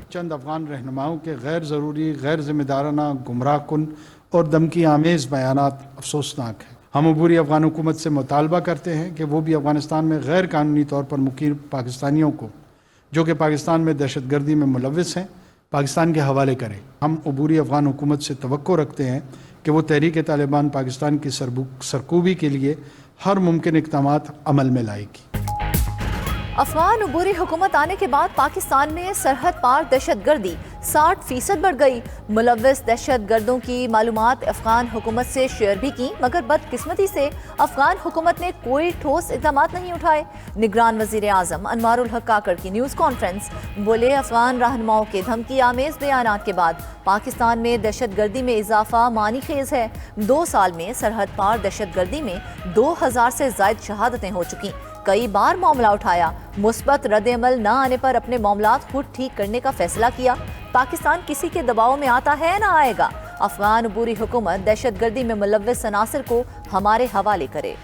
चंद अफगान रहनुमाओं के गैर ज़रूरी, गैर जिम्मेदाराना, गुमराह कुन और धमकी आमेज़ बयानात अफसोसनाक है। हम अबूरी अफगान हुकूमत से मुतालबा करते हैं कि वो भी अफगानिस्तान में गैर कानूनी तौर पर मुकीम पाकिस्तानियों को, जो कि पाकिस्तान में दहशतगर्दी में मुलविस हैं, पाकिस्तान के हवाले करें। हम अबूरी अफगान हुकूमत से तवक्को रखते हैं कि वो तहरीक तालिबान पाकिस्तान की सरकूबी के लिए हर मुमकिन इक़दामात अमल में लाएगी। अफगान अबूरी हुकूमत आने के बाद पाकिस्तान में सरहद पार दहशतगर्दी 60% बढ़ गई। मुलव्विस दहशत गर्दों की मालूमात अफगान हुकूमत से शेयर भी की, मगर बदकिस्मती से अफगान हुकूमत ने कोई ठोस इक़दाम नहीं उठाए। निगरान वज़ीर आज़म अनवारुल हक काकड़ की न्यूज़ कॉन्फ्रेंस बोले, अफगान रहनुमाओं के धमकी आमेज़ बयानात के बाद पाकिस्तान में दहशत गर्दी में इजाफा मानी खेज है। 2 साल में सरहद पार दहशत गर्दी में 2000 से ज़ायद शहादतें हो चुकी। कई बार मामला उठाया, मुस्बत रद्द-ए-अमल न आने पर अपने मामलात खुद ठीक करने का फैसला किया। पाकिस्तान किसी के दबाव में आता है ना आएगा। अफगान अबूरी हुकूमत दहशतगर्दी में मुलव्विस अनासर को हमारे हवाले करे।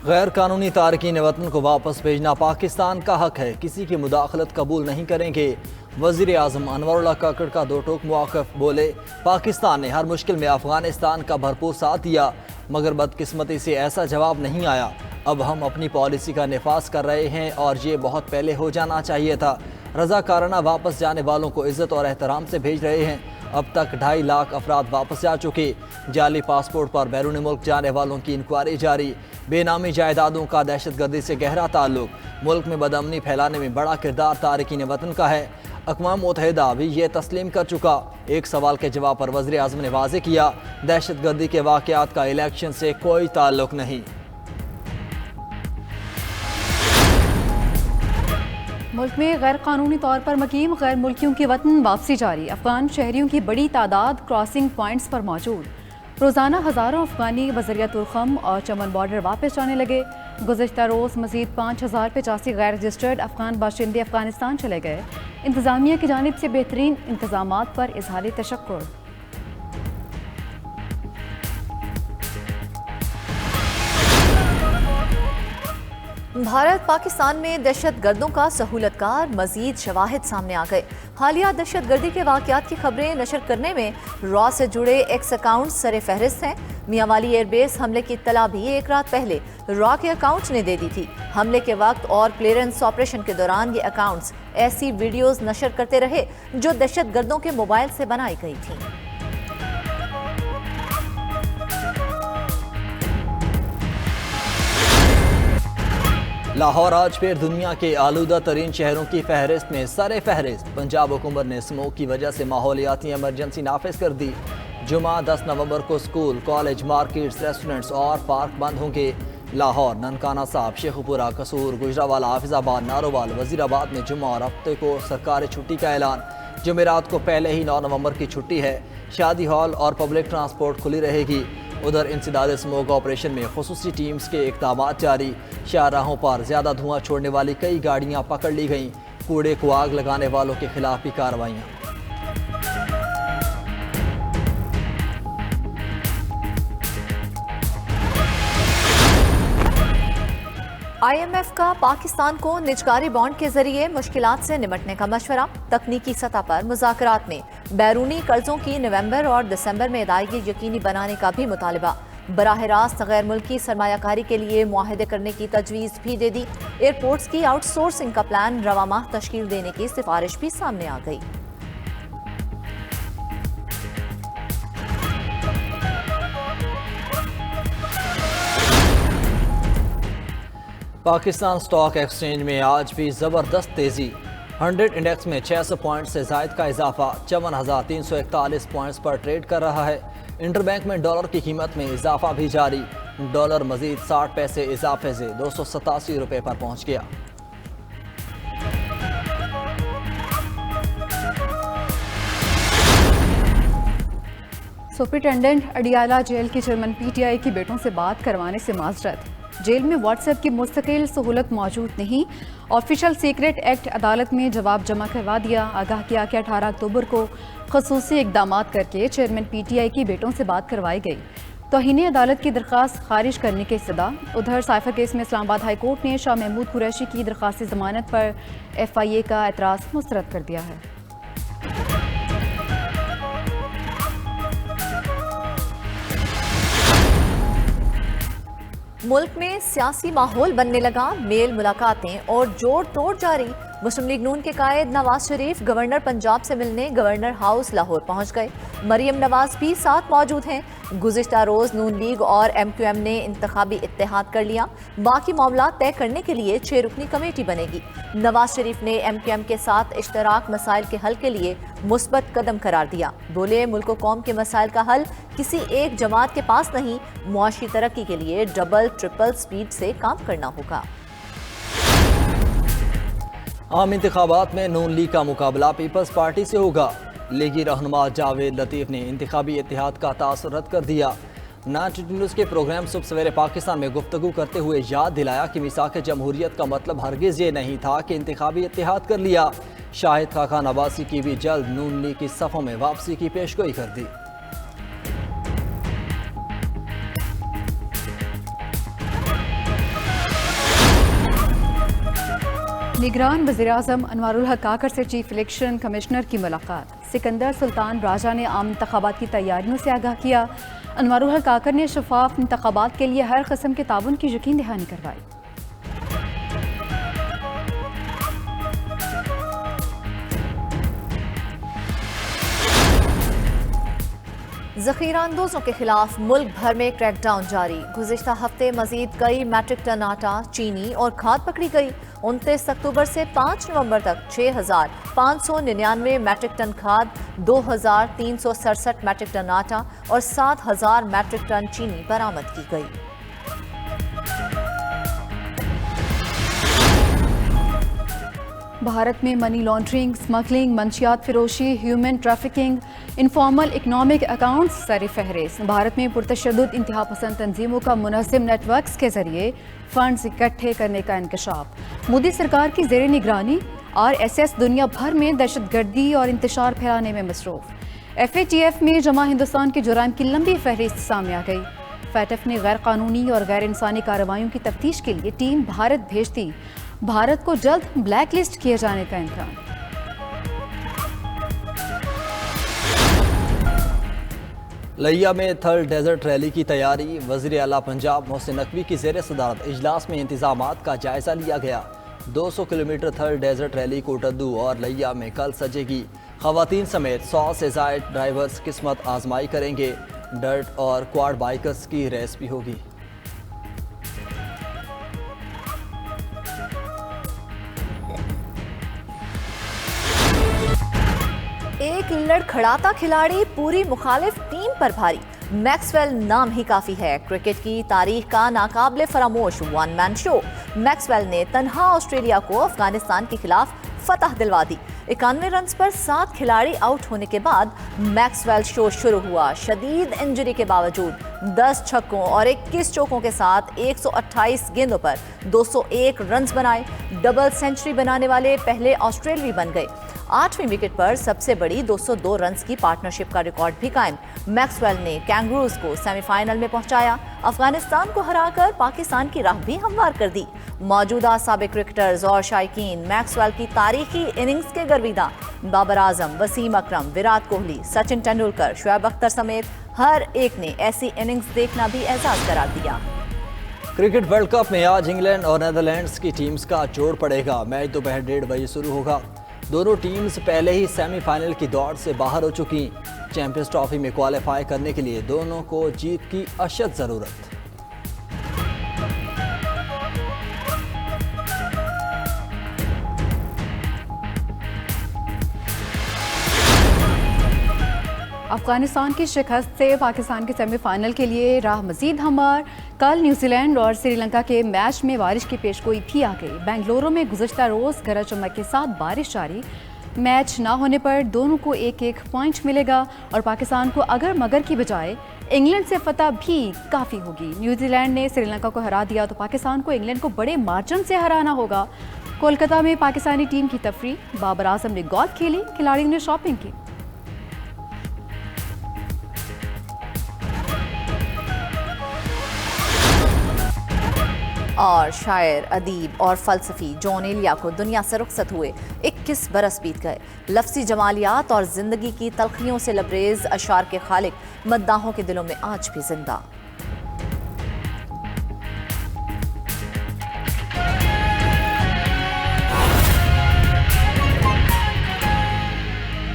गैर कानूनी तारकीन वतन को वापस भेजना पाकिस्तान का हक है, किसी की मुदाखलत कबूल नहीं करेंगे। वज़ीर आज़म अनवारुल हक काकड़ का दो टोक मौक़िफ़ बोले, पाकिस्तान ने हर मुश्किल में अफगानिस्तान का भरपूर साथ दिया, मगर बदकिस्मती से ऐसा जवाब नहीं आया। अब हम अपनी पॉलिसी का निफाज कर रहे हैं और ये बहुत पहले हो जाना चाहिए था। रज़ाकाराना वापस जाने वालों को इज़्ज़त और एहतराम से भेज रहे हैं। अब तक 2.5 लाख अफराद वापस जा चुके। जाली पासपोर्ट पर बैरून मुल्क जाने वालों की इंक्वायरी जारी। बेनामी जायदादों का दहशतगर्दी से गहरा ताल्लुक। मुल्क में बदअमनी फैलाने में बड़ा किरदार तारकीन वतन का है। अक़वाम मुत्तहिदा भी ये तस्लीम कर चुका। एक सवाल के जवाब पर वज़ीर आज़म ने वाज़ेह किया, दहशतगर्दी के वाक़यात का इलेक्शन से कोई ताल्लुक नहीं। मुल्क में गैर कानूनी तौर पर मुकीम गैर मुल्कियों की वतन वापसी जारी। अफगान शहरियों की बड़ी तादाद क्रॉसिंग पॉइंट्स पर मौजूद। रोज़ाना हज़ारों अफगानी बज़रिया तुरखम और चमन बॉर्डर वापस जाने लगे। गुज़श्ता रोज़ मज़ीद 5085 गैर रजिस्टर्ड अफगान बाशिंदे अफगानिस्तान चले गए। इंतज़ामिया की जानिब से बेहतरीन इंतज़ामात पर इज़हार तशक्कुर। भारत पाकिस्तान में दहशत गर्दों का सहूलतकार मजीद शवाहिद सामने आ गए। हालिया दहशत गर्दी के वाक़यात की खबरें नशर करने में रॉ से जुड़े एक्स अकाउंट सरे फहरिस्त हैं। मियांवाली एयरबेस हमले की इत्तला भी एक रात पहले रॉ के अकाउंट्स ने दे दी थी। हमले के वक्त और क्लियरेंस ऑपरेशन के दौरान ये अकाउंट्स ऐसी वीडियोज नशर करते रहे जो दहशत गर्दों के मोबाइल से बनाई गई थी। लाहौर आज फिर दुनिया के आलूदा तरीन शहरों की फहरिस्त में सरे फहरिस्त। पंजाब हुकूमत ने स्मोक की वजह से माहौलियाती एमरजेंसी नाफिज कर दी। जुमा 10 नवंबर को स्कूल, कॉलेज, मार्केट्स, रेस्टोरेंट्स और पार्क बंद होंगे। लाहौर, ननकाना साहब, शेखुपुरा, कसूर, गुजरावाला, हाफिजाबाद, नारोवाल, वजीराबाद में जुमा और हफ्ते को सरकारी छुट्टी का ऐलान। जुमेरात को पहले ही 9 नवंबर की छुट्टी है। शादी हॉल और पब्लिक ट्रांसपोर्ट खुली रहेगी। उधर इंसदाद स्मोक ऑपरेशन में खुसूसी टीम्स के इक़दाम जारी। शाहराहों पर ज़्यादा धुआं छोड़ने वाली कई गाड़ियाँ पकड़ ली गईं। कूड़े को आग लगाने वालों के खिलाफ भी कार्रवाइयाँ। IMF का पाकिस्तान को निजकारी बॉन्ड के जरिए मुश्किलात से निपटने का मशवरा। तकनीकी सतह पर मुज़ाकरात में बैरूनी कर्जों की नवंबर और दिसंबर में अदायगी यकीनी बनाने का भी मुतालबा। बराह रास्त गैर मुल्की सरमायाकारी के लिए मुआहदे करने की तजवीज़ भी दे दी। एयरपोर्ट्स की आउटसोर्सिंग का प्लान रवा माह तश्कील देने की सिफारिश भी सामने आ गई। पाकिस्तान स्टॉक एक्सचेंज में आज भी ज़बरदस्त तेज़ी। 100 इंडेक्स में 600 पॉइंट से ज़ायद का इजाफा 54,341 पॉइंट्स पर ट्रेड कर रहा है। इंटरबैंक में डॉलर की कीमत में इजाफा भी जारी। डॉलर मजीद 60 पैसे इजाफे से 287 रुपये पर पहुंच गया। सुपरिटेंडेंट अडियाला जेल के चेयरमैन PTI की बेटों से बात करवाने से माजरत। जेल में व्हाट्सएप की मुस्तकिल सहूलत मौजूद नहीं। ऑफिशियल सीक्रेट एक्ट अदालत में जवाब जमा करवा दिया। आगाह किया कि 18 अक्टूबर को खसूसी इकदाम करके चेयरमैन PTI की बेटों से बात करवाई गई। तौहीन अदालत की दरख्वास्त खारिज करने की इस्तदा। उधर साइफर केस में इस्लामाबाद हाई कोर्ट ने शाह महमूद कुरैशी की दरख्वास्त ज़मानत पर FIA का एतराज़ मुस्तरद कर दिया है। मुल्क में सियासी माहौल बनने लगा, मेल मुलाकातें और जोड़ तोड़ जारी। मुस्लिम लीग नून के कायद नवाज शरीफ गवर्नर पंजाब से मिलने गवर्नर हाउस लाहौर पहुंच गए। मरियम नवाज भी साथ मौजूद हैं। गुज़िश्ता रोज नून लीग और MQM ने इंतखाबी इत्तेहाद कर लिया। बाकी मामला तय करने के लिए 6 रुकनी कमेटी बनेगी। नवाज शरीफ ने MQM के साथ इश्तराक मसाइल के हल के लिए मुस्बत कदम करार दिया। बोले, मुल्क व कौम के मसाइल का हल किसी एक जमात के पास नहीं, मुआशी तरक्की के लिए डबल ट्रिपल स्पीड से काम करना होगा। आम इंतखाबात में नून लीग का मुकाबला पीपल्स पार्टी से होगा। लीगी रहनुमा जावेद लतीफ़ ने इंतखाबी इत्तेहाद का तासुर रद्द कर दिया। 92 न्यूज़ के प्रोग्राम सुबह सवेरे पाकिस्तान में गुफ्तगू करते हुए याद दिलाया कि मिसाक जमहूरियत का मतलब हरगिज़ ये नहीं था कि इंतखाबी इत्तेहाद कर लिया। शाहिद खाकान अब्बासी की भी जल्द नून लीग की सफ़ों में वापसी की पेशगोई कर दी। निगरान वज़ीर-ए-आज़म अनवारुल हक काकर से चीफ इलेक्शन कमिश्नर की मुलाकात। सिकंदर सुल्तान राजा ने आम इंतखाबात की तैयारियों से आगाह किया। अनवारुल हक काकर ने शफाफ इंतखाबात के लिए हर किस्म के ताउन की यकीन दहानी करवाई। ज़ख़ीरा अंदोज़ों के खिलाफ मुल्क भर में क्रैकडाउन जारी। गुज़िश्ता हफ्ते मजीद कई मैट्रिक टन आटा, चीनी और खाद पकड़ी गई। 29 अक्टूबर से 5 नवंबर तक 6,599 मैट्रिक टन खाद, 2,367 मैट्रिक टन आटा और 7,000 मैट्रिक टन चीनी बरामद की गई। भारत में मनी लॉन्ड्रिंग, स्मगलिंग, मंशियात फिरोशी, human trafficking, informal economic accounts सर फहरिस्त। भारत में पुरतशद्दुद इंतहा पसंद तंजीमों का मुनज़्ज़म नेटवर्क्स के जरिए फंड्स इकट्ठे करने का इंकशाफ। मोदी सरकार की ज़ेर निगरानी RSS दुनिया भर में दहशतगर्दी और इंतशार फैलाने में मसरूफ। FATF में जमा हिंदुस्तान के जुराइम की लंबी फहरिस्त सामने आ गई। FATF ने गैर कानूनी और गैर इंसानी कार्रवाइयों की तफ्तीश के लिए टीम भारत भेज दी। भारत को जल्द ब्लैक लिस्ट किए जाने का इम्कान। लिया में थर्ड डेजर्ट रैली की तैयारी। वज़ीर आला पंजाब मोहसिन नकवी की ज़ेर सदारत इजलास में इंतजामात का जायजा लिया गया। 200 kilometre third desert rally Kot Addu और लिया में कल सजेगी। ख़वातीन समेत 100 से ज़ायद ड्राइवर्स किस्मत आजमाई करेंगे। डर्ट और क्वाड बाइकर्स की रेस भी होगी। एक लड़खड़ाता खिलाड़ी पूरी मुखालिफ टीम पर भारी। मैक्सवेल नाम ही काफी है। क्रिकेट की तारीख का नाकाबिले फरामोश वन मैन शो। मैक्सवेल ने तन्हा ऑस्ट्रेलिया को अफगानिस्तान के खिलाफ फतह दिलवा दी। 91 रन पर 7 खिलाड़ी आउट होने के बाद मैक्सवेल शो शुरू हुआ। शदीद इंजरी के बावजूद 10 छक्कों और 21 चौकों के साथ 128 गेंदों पर 201 रन बनाए। डबल सेंचुरी बनाने वाले पहले ऑस्ट्रेलियाई बन गए। 8वीं विकेट पर सबसे बड़ी 202 रन की पार्टनरशिप का रिकॉर्ड भी कायम। मैक्सवेल ने कैंगरूज को सेमीफाइनल में पहुंचाया। अफगानिस्तान को हराकर पाकिस्तान की राह भी हमवार कर दी। मौजूदा साबिक क्रिकेटर्स और शायकीन मैक्सवेल की तारीखी इनिंग्स के गर्विदा। बाबर आजम, वसीम अकरम, विराट कोहली, सचिन तेंदुलकर, शुएब अख्तर समेत हर एक ने ऐसी इनिंग्स देखना भी एजाज करार दिया। क्रिकेट वर्ल्ड कप में आज इंग्लैंड और नेदरलैंड्स की टीम्स का जोड़ पड़ेगा। मैच दोपहर 1:30 बजे शुरू होगा। दोनों टीम्स पहले ही सेमीफाइनल की दौड़ से बाहर हो चुकी। चैंपियंस ट्रॉफी में क्वालिफाई करने के लिए दोनों को जीत की अशद ज़रूरत। अफगानिस्तान की शिकस्त से पाकिस्तान के सेमीफाइनल के लिए राह मजीद हमवार। कल न्यूजीलैंड और श्रीलंका के मैच में बारिश की पेशगोई भी आ गई। बेंगलुरु में गुज़श्ता रोज़ गरज चमक के साथ बारिश जारी। मैच ना होने पर दोनों को 1-1 पॉइंट मिलेगा और पाकिस्तान को अगर मगर की बजाय इंग्लैंड से फतह भी काफ़ी होगी। न्यूजीलैंड ने श्रीलंका को हरा दिया तो पाकिस्तान को इंग्लैंड को बड़े मार्जिन से हराना होगा। कोलकाता में पाकिस्तानी टीम की तफरीह। बाबर आजम ने गोल्फ खेली, खिलाड़ियों ने शॉपिंग की। और शायर, अदीब और फ़लसफ़ी जॉन एलिया को दुनिया से रुखसत हुए 21 बरस बीत गए। लफ्ज़ी जमालियात और ज़िंदगी की तलखियों से लबरेज़ अशार के खालिक मद्दाहों के दिलों में आज भी जिंदा।